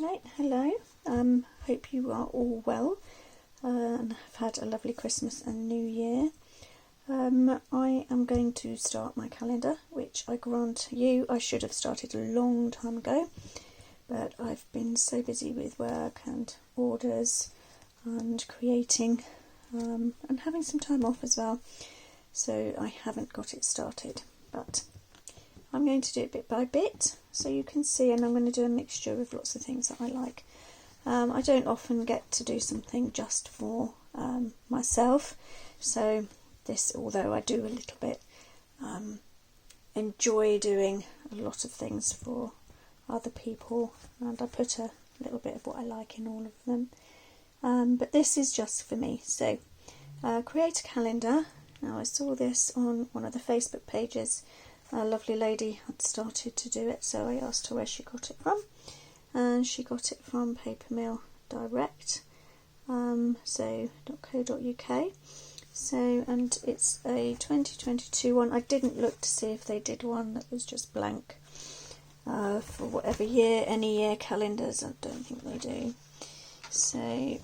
Okay, hello. Hope you are all well and have had a lovely Christmas and New Year. I am going to start my calendar, which I grant you I should have started a long time ago, but I've been so busy with work and orders and creating and having some time off as well, so I haven't got it started, but I'm going to do it bit by bit so you can see, and I'm going to do a mixture of lots of things that I like. I don't often get to do something just for myself, so this, although I do a little bit, enjoy doing a lot of things for other people, and I put a little bit of what I like in all of them, but this is just for me. So create a calendar. Now I saw this on one of the Facebook pages. A lovely lady had started to do it, so I asked her where she got it from, and she got it from Paper Mill Direct, so .co.uk. So, and it's a 2022 one. I didn't look to see if they did one that was just blank for whatever year, any year calendars. I don't think they do. So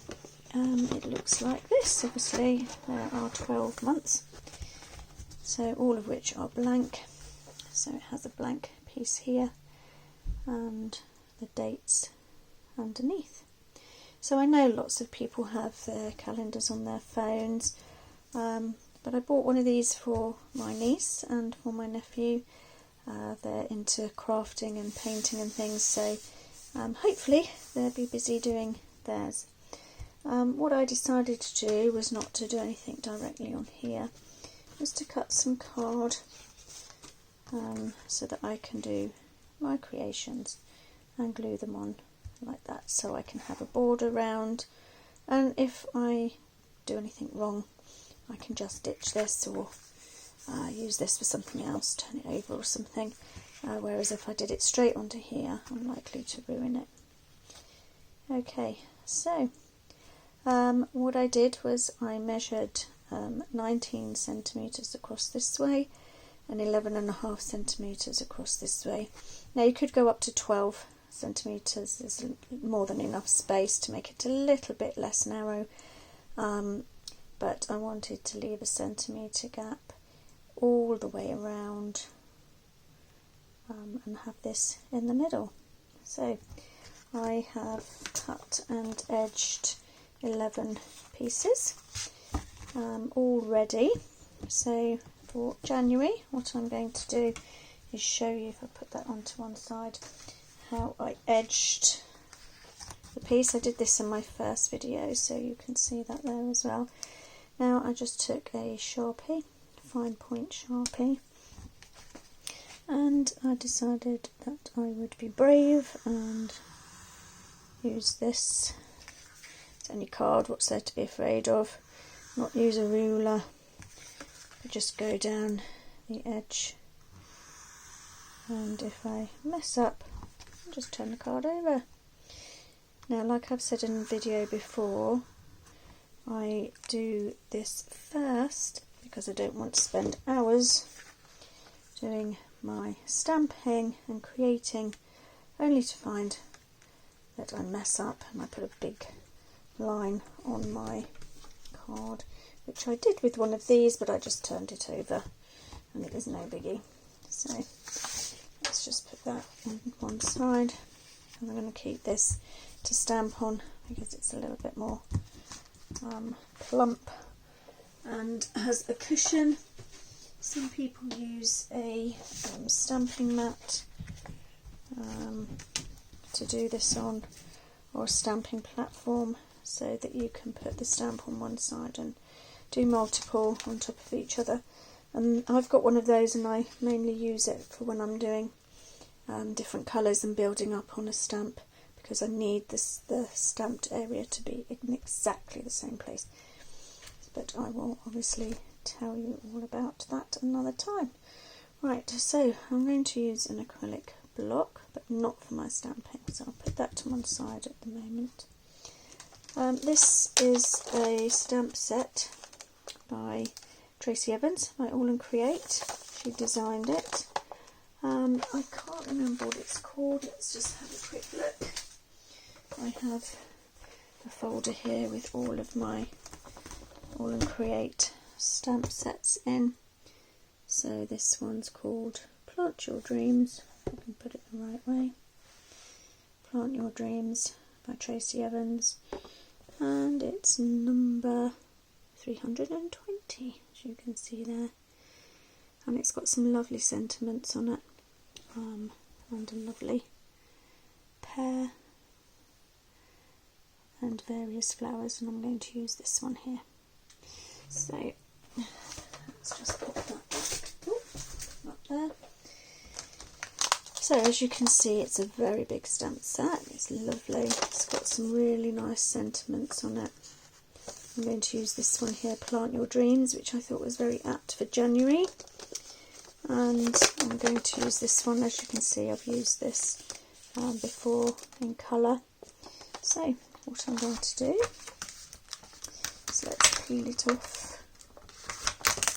it looks like this. Obviously there are 12 months, so all of which are blank. So it has a blank piece here and the dates underneath. So I know lots of people have their calendars on their phones, but I bought one of these for my niece and for my nephew. They're into crafting and painting and things, so hopefully they'll be busy doing theirs. What I decided to do was not to do anything directly on here, was to cut some card so that I can do my creations and glue them on like that, so I can have a border round, and if I do anything wrong I can just ditch this or use this for something else, turn it over or something, whereas if I did it straight onto here I'm likely to ruin it. Okay, so what I did was I measured 19 centimetres across this way and 11.5 centimetres across this way. Now you could go up to 12 centimetres, there's more than enough space to make it a little bit less narrow, but I wanted to leave a centimetre gap all the way around and have this in the middle. So I have cut and edged 11 pieces all ready. So for January, what I'm going to do is show you, if I put that onto one side, how I edged the piece. I did this in my first video, so you can see that there as well. Now I just took a Sharpie, fine point Sharpie, and I decided that I would be brave and use this. It's only card, what's there to be afraid of? Not use a ruler, but just go down the edge, and if I mess up, I'll just turn the card over. Now, like I've said in the video before, I do this first because I don't want to spend hours doing my stamping and creating, only to find that I mess up and I put a big line on my card, which I did with one of these, but I just turned it over and it was no biggie. So let's just put that on one side, and I'm going to keep this to stamp on because it's a little bit more plump and has a cushion. Some people use a stamping mat to do this on, or a stamping platform, so that you can put the stamp on one side and do multiple on top of each other. And I've got one of those, and I mainly use it for when I'm doing different colours and building up on a stamp, because I need the stamped area to be in exactly the same place. But I will obviously tell you all about that another time. Right, so I'm going to use an acrylic block, but not for my stamping, so I'll put that to one side at the moment. This is a stamp set by Tracy Evans by All and Create. She designed it. I can't remember what it's called. Let's just have a quick look. I have a folder here with all of my All and Create stamp sets in. So this one's called Plant Your Dreams, if I can put it the right way. Plant Your Dreams by Tracy Evans, and it's number 320, as you can see there, and it's got some lovely sentiments on it, and a lovely pear and various flowers, and I'm going to use this one here. So let's just put that up there. So as you can see, it's a very big stamp set. It's lovely. It's got some really nice sentiments on it. I'm going to use this one here, Plant Your Dreams, which I thought was very apt for January. And I'm going to use this one. As you can see, I've used this before in colour. So what I'm going to do is let's peel it off.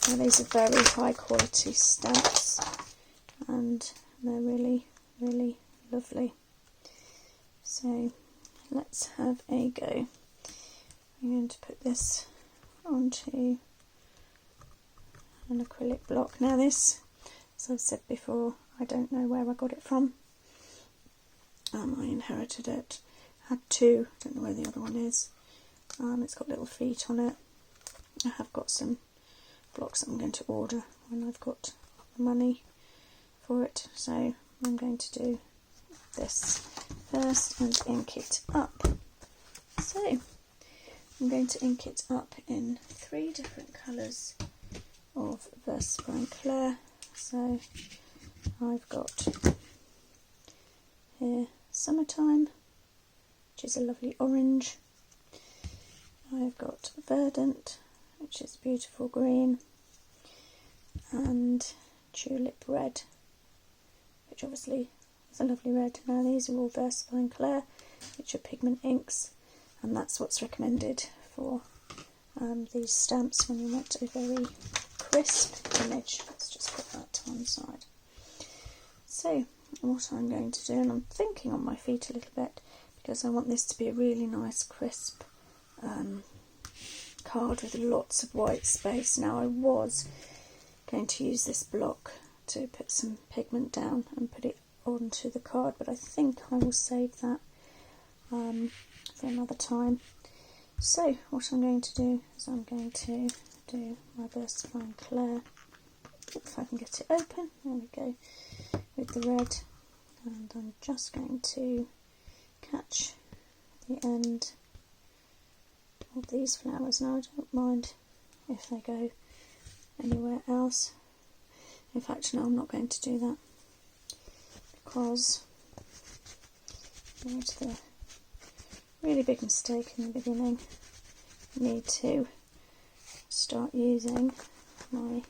Now these are very high quality stamps, and they're really, really lovely. So let's have a go. I'm going to put this onto an acrylic block. Now this, as I've said before, I don't know where I got it from. I inherited it. Had two, don't know where the other one is. It's got little feet on it. I have got some blocks that I'm going to order when I've got the money for it. So I'm going to do this first and ink it up. So I'm going to ink it up in 3 different colours of Versafine Clair. So I've got here Summertime, which is a lovely orange. I've got Verdant, which is beautiful green, and Tulip Red, which obviously is a lovely red. Now these are all Versafine Clair, which are pigment inks, and that's what's recommended for these stamps when you want a very crisp image. Let's just put that to one side. So what I'm going to do, and I'm thinking on my feet a little bit, because I want this to be a really nice crisp card with lots of white space. Now I was going to use this block to put some pigment down and put it onto the card, but I think I will save that for another time. So what I'm going to do is I'm going to do my Versafine Clair, if I can get it open, there we go, with the red, and I'm just going to catch the end of these flowers. Now I don't mind if they go anywhere else. In fact, no, I'm not going to do that, because I made the really big mistake in the beginning. I need to start using my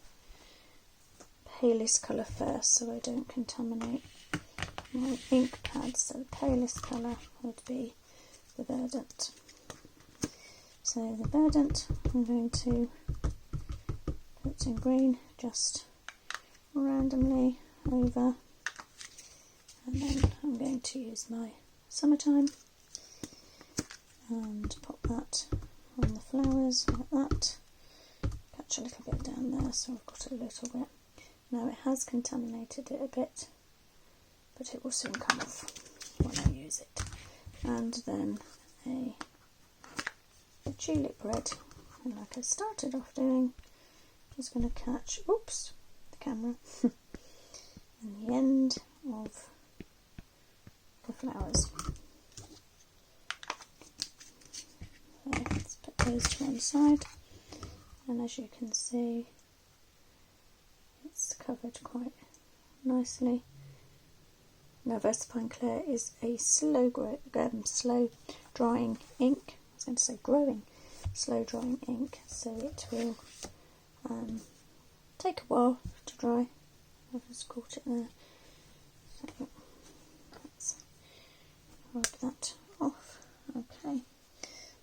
palest colour first so I don't contaminate my ink pads. So the palest colour would be the Verdant. So the Verdant I'm going to put in green just randomly over, and then I'm going to use my Summertime and pop that on the flowers like that. Catch a little bit down there, so I've got a little bit. Now it has contaminated it a bit, but it will soon come off when I use it. And then a Tulip Red, and like I started off doing, is going to catch, oops, the camera, and the end of the flowers. So let's put those to one side, and as you can see, it's covered quite nicely. Now Versafine Clair is a slow drying ink. I was going to say growing, slow drying ink, so it will take a while to dry. I've just caught it there. So let's rub that off. Okay.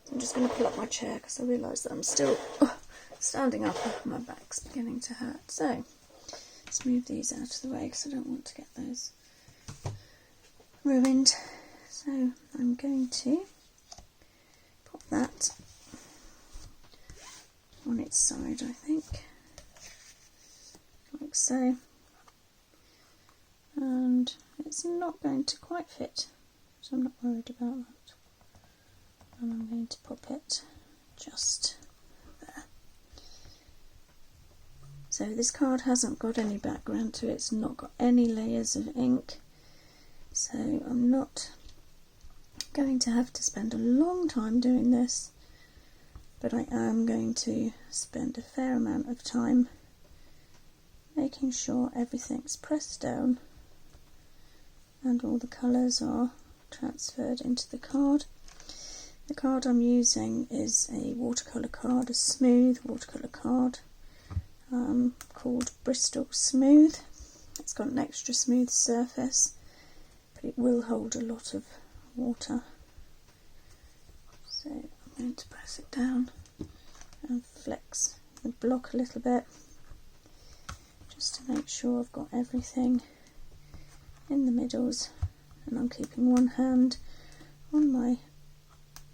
So I'm just going to pull up my chair because I realise that I'm still standing up and my back's beginning to hurt. So let's move these out of the way because I don't want to get those ruined. So I'm going to that on its side, I think, like so, and it's not going to quite fit, so I'm not worried about that, and I'm going to pop it just there. So this card hasn't got any background to it, it's not got any layers of ink, so I'm not going to have to spend a long time doing this, but I am going to spend a fair amount of time making sure everything's pressed down and all the colours are transferred into the card. The card I'm using is a watercolour card, a smooth watercolour card called Bristol Smooth. It's got an extra smooth surface, but it will hold a lot of water. So I'm going to press it down and flex the block a little bit, just to make sure I've got everything in the middles, and I'm keeping one hand on my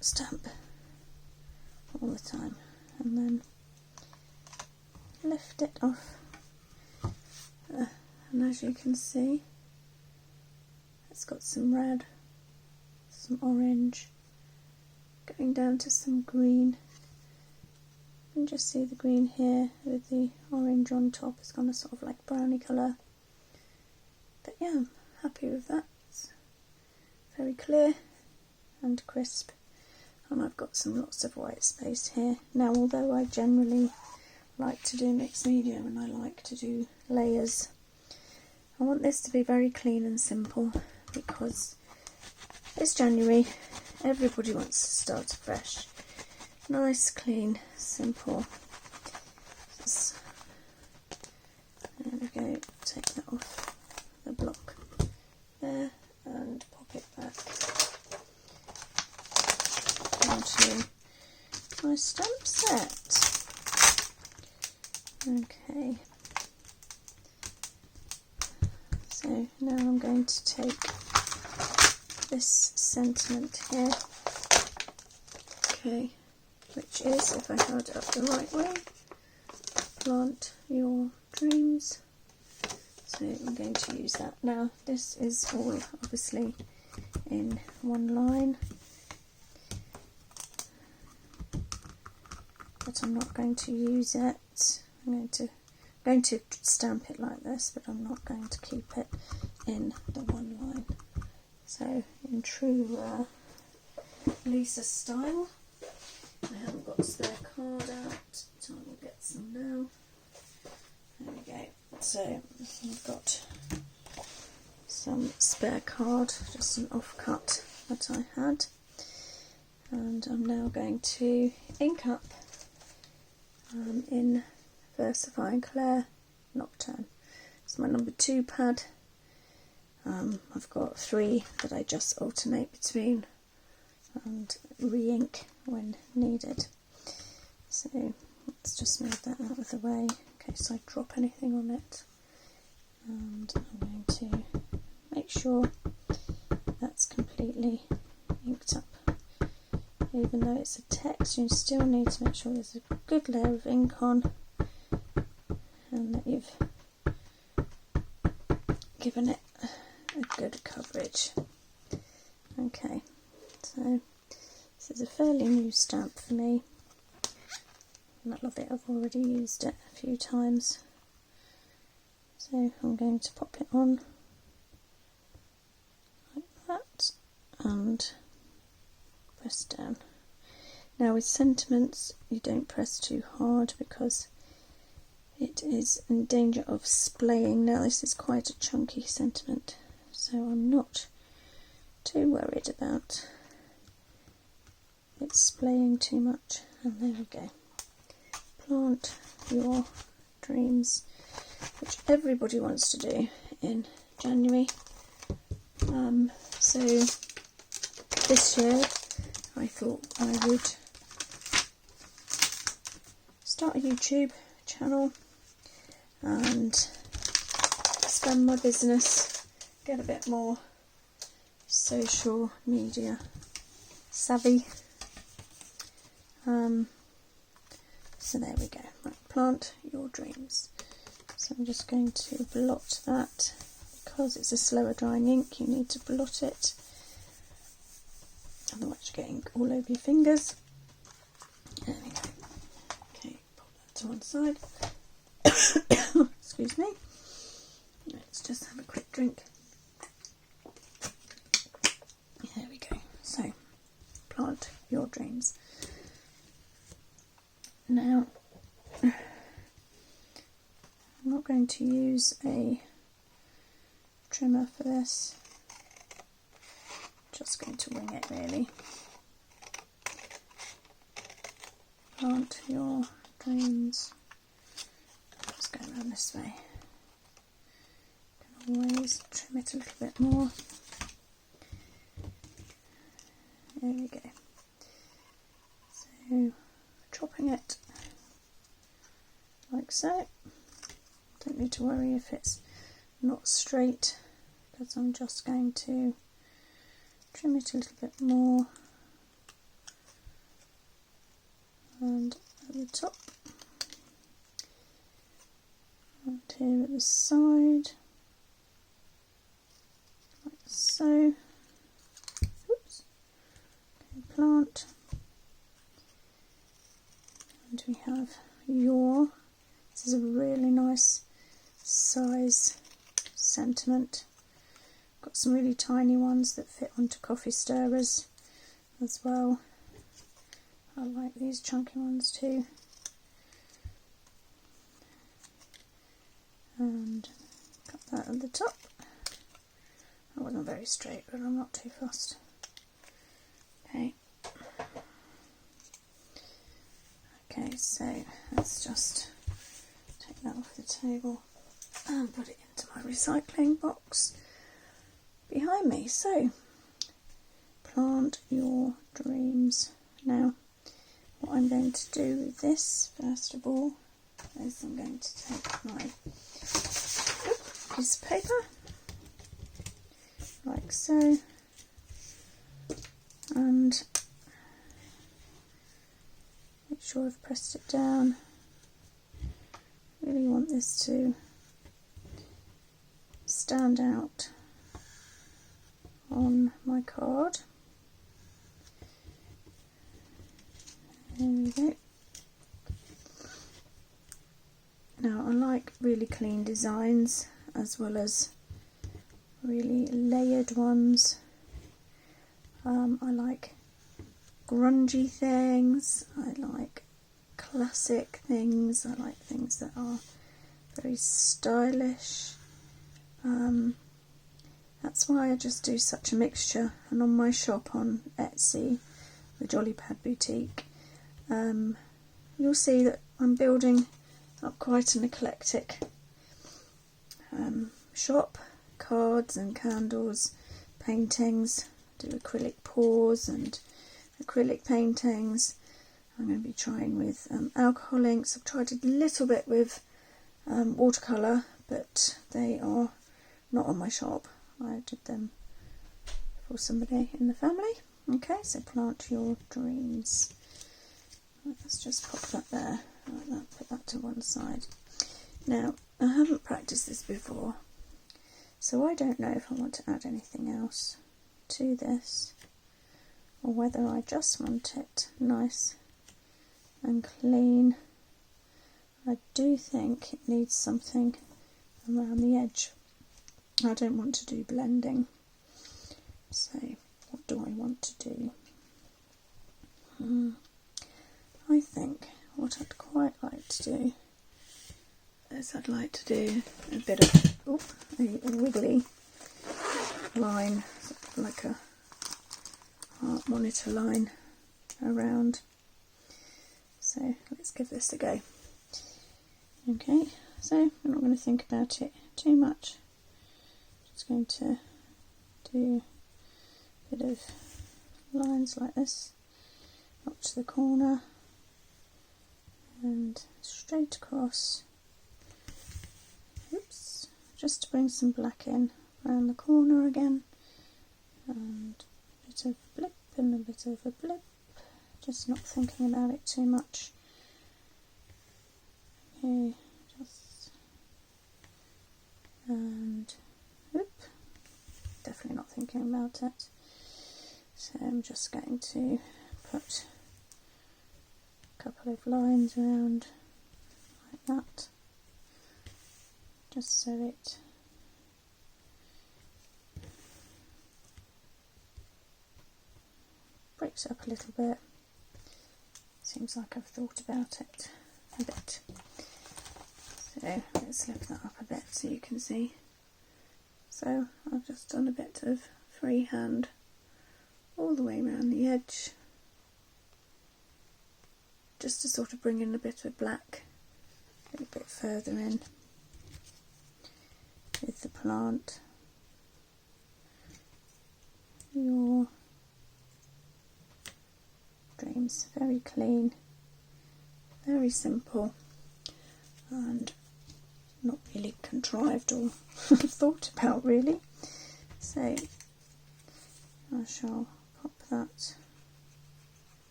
stamp all the time, and then lift it off, and as you can see, it's got some red, some orange, going down to some green. You can just see the green here with the orange on top. It's gone a sort of like browny colour, but yeah, I'm happy with that. It's very clear and crisp, and I've got some lots of white space here. Now, although I generally like to do mixed media and I like to do layers, I want this to be very clean and simple, because it's January, everybody wants to start fresh. Nice, clean, simple. There we go, take that off the block there and pop it back onto my stamp set. Okay, so now I'm going to take this sentiment here, okay, which is, if I hold it up the right way, plant your dreams. So I'm going to use that. Now this is all obviously in one line, but I'm not going to use it. I'm going to stamp it like this, but I'm not going to keep it in the one line. So in true Lisa style, I haven't got a spare card out, so I will get some now. There we go. So I've got some spare card, just an offcut that I had, and I'm now going to ink up in Versifying Clair Nocturne. It's my number 2 pad. I've got 3 that I just alternate between and re-ink when needed. So let's just move that out of the way in case I drop anything on it. And I'm going to make sure that's completely inked up. Even though it's a text, you still need to make sure there's a good layer of ink on and that you've given it a good coverage. Okay, so this is a fairly new stamp for me, and I love it. I've already used it a few times, so I'm going to pop it on like that and press down. Now with sentiments, you don't press too hard because it is in danger of splaying. Now this is quite a chunky sentiment, so I'm not too worried about it splaying too much. And there we go. Plant your dreams, which everybody wants to do in January. So this year I thought I would start a YouTube channel and expand my business, get a bit more social media savvy, So there we go. Right, plant your dreams. So I'm just going to blot that. Because it's a slower drying ink, you need to blot it. Otherwise you get ink all over your fingers. There we go. Okay, pop that to one side. Excuse me. Let's just have a quick drink. There we go. So, plant your dreams. Now, I'm not going to use a trimmer for this. Just going to wing it really. Plant your dreams. Just going around this way. Can always trim it a little bit more. There we go. So, chopping it like so. Don't need to worry if it's not straight, because I'm just going to trim it a little bit more, and at the top, and here at the side, like so. Oops. Okay, plant, and we have your. This is a really nice size sentiment. Got some really tiny ones that fit onto coffee stirrers as well. I like these chunky ones too. And cut that at the top. That wasn't very straight, but I'm not too fussed. Okay. Okay, so let's just take that off the table and put it into my recycling box behind me. So, plant your dreams. Now, what I'm going to do with this, first of all, is I'm going to take my piece of paper, like so, and make sure I've pressed it down. Really want this to stand out on my card. There we go. Now, I like really clean designs as well as really layered ones. I like grungy things, I like classic things, I like things that are very stylish. That's why I just do such a mixture, and on my shop on Etsy, the Jollypadboutique, you'll see that I'm building up quite an eclectic shop. Cards and candles, paintings, do acrylic pours and acrylic paintings. I'm going to be trying with alcohol inks. I've tried a little bit with watercolour, but they are not on my shop. I did them for somebody in the family. Okay, so plant your dreams. Let's just pop that there, like that, put that to one side. Now, I haven't practiced this before, so I don't know if I want to add anything else to this, or whether I just want it nice and clean. I do think it needs something around the edge. I don't want to do blending, so what do I want to do? I think what I'd quite like to do is I'd like to do a bit of a wiggly line, like a heart monitor line around. So let's give this a go. Okay, so I'm not going to think about it too much. Just going to do a bit of lines like this up to the corner and straight across. Oops, just to bring some black in around the corner again, and a bit of blip and a bit of a blip, just not thinking about it too much. Okay, just, and whoop, definitely not thinking about it. So I'm just going to put a couple of lines around like that, just so it breaks up a little bit. Seems like I've thought about it a bit. So let's lift that up a bit so you can see. So I've just done a bit of freehand all the way around the edge, just to sort of bring in a bit of black a little bit further in with the plant. Your dreams, very clean, very simple, and not really contrived or thought about really. So I shall pop that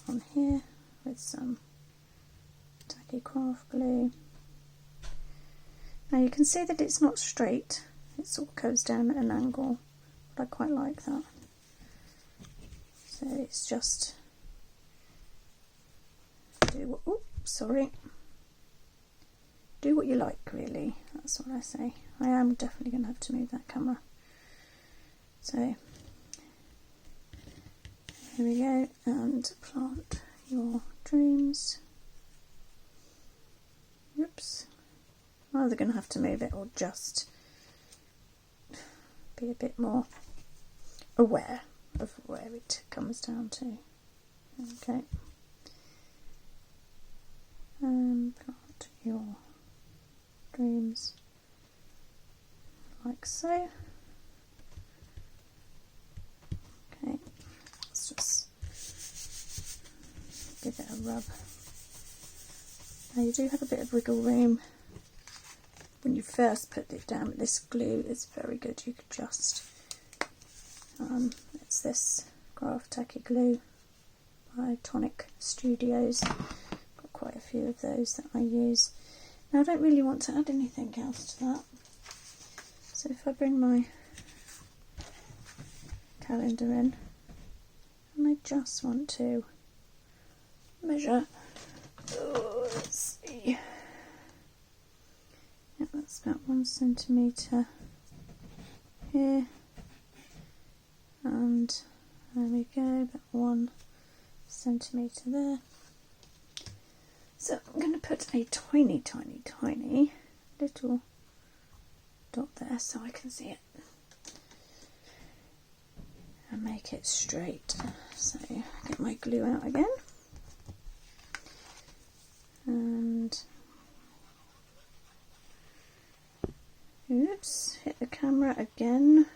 on here with some tacky craft glue. Now you can see that it's not straight, it sort of goes down at an angle, but I quite like that. So it's just do what you like really, that's what I say. I am definitely going to have to move that camera. So here we go, and plant your dreams. Oops. I'm either going to have to move it or just be a bit more aware of where it comes down to. Okay. Plant your dreams like so. Okay, let's just give it a rub. Now you do have a bit of wiggle room when you first put it down, but this glue is very good. You could just, it's this craft tacky glue by Tonic Studios. Got quite a few of those that I use. Now I don't really want to add anything else to that. So if I bring my calendar in, and I just want to measure, let's see, yeah, that's about 1 centimetre here, and there we go, about 1 centimetre there. So I'm going to put a tiny little dot there so I can see it and make it straight. So get my glue out again and oops, hit the camera again.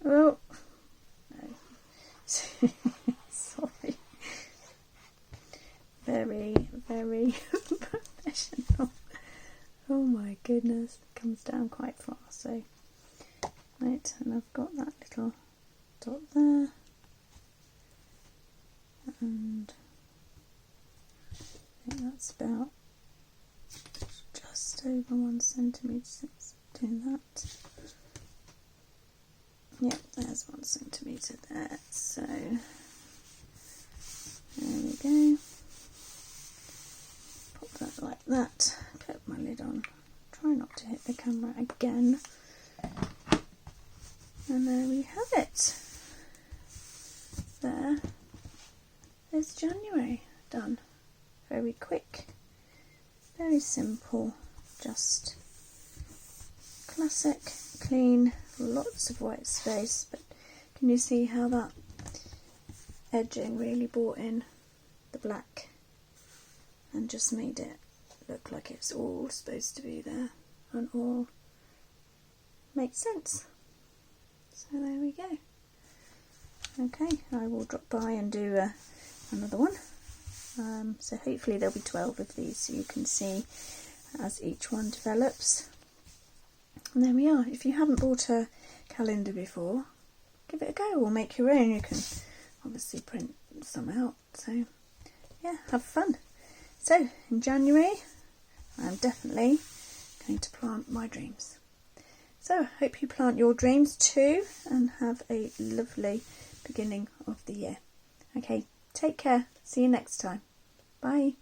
Oh no. Sorry. Very professional. Oh my goodness, it comes down quite far. So right, and I've got that little dot there, and I think that's about just over 1 centimetre. Doing that. Yep, there's 1 centimetre there. So there we go. Pop that like that. Put my lid on. Try not to hit the camera again. And there we have it. There's January done. Very quick, very simple, just classic, clean, lots of white space, but can you see how that edging really brought in the black and just made it look like it's all supposed to be there and all makes sense. So there we go. Okay, I will drop by and do another one. So hopefully there'll be 12 of these so you can see as each one develops. And there we are. If you haven't bought a calendar before, give it a go or make your own. You can obviously print some out. So yeah, have fun. So in January I'm definitely going to plant my dreams. So I hope you plant your dreams too and have a lovely beginning of the year. Okay, take care. See you next time. Bye.